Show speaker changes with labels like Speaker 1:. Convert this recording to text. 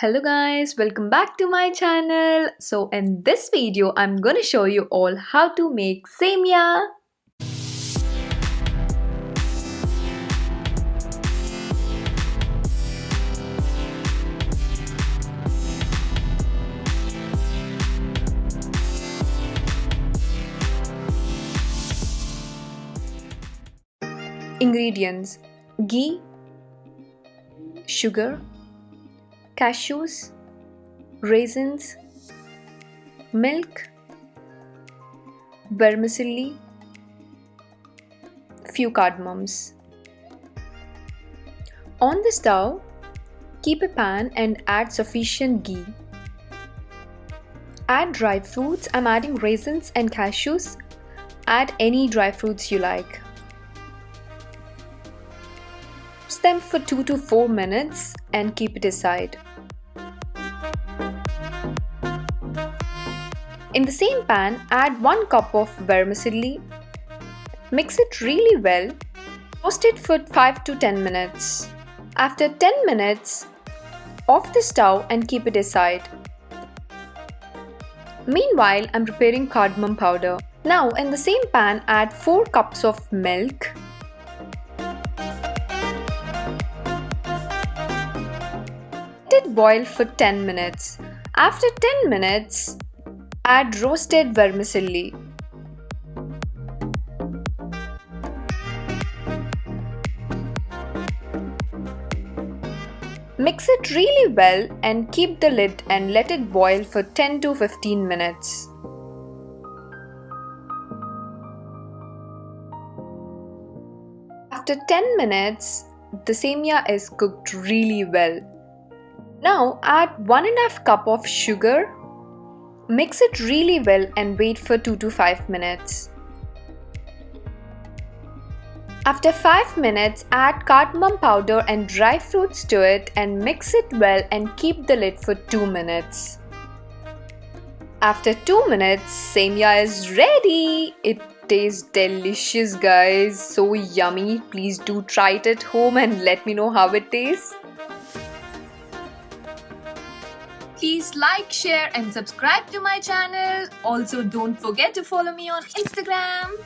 Speaker 1: Hello guys, welcome back to my channel. So in this video, I'm gonna show you all how to make Semiya. Ingredients: ghee, sugar, cashews, raisins, milk, vermicelli, few cardamoms. On the stove, keep a pan and add sufficient ghee. Add dry fruits. I'm adding raisins and cashews. Add any dry fruits you like. Roast them for 2 to 4 minutes and keep it aside. In the same pan, add 1 cup of vermicelli. Mix it really well. Roast it for 5 to 10 minutes. After 10 minutes, off the stove and keep it aside. Meanwhile, I'm preparing cardamom powder. Now, in the same pan, add 4 cups of milk. Let it boil for 10 minutes. After 10 minutes, add roasted vermicelli. Mix it really well and keep the lid and let it boil for 10 to 15 minutes. After 10 minutes, the semiya is cooked really well. Now add 1.5 cup of sugar. Mix it really well and wait for 2 to 5 minutes. After 5 minutes, add cardamom powder and dry fruits to it and mix it well and keep the lid for 2 minutes. After 2 minutes, semiya is ready. It tastes delicious, guys. So yummy. Please do try it at home and let me know how it tastes. Please like, share and subscribe to my channel. Also, don't forget to follow me on Instagram.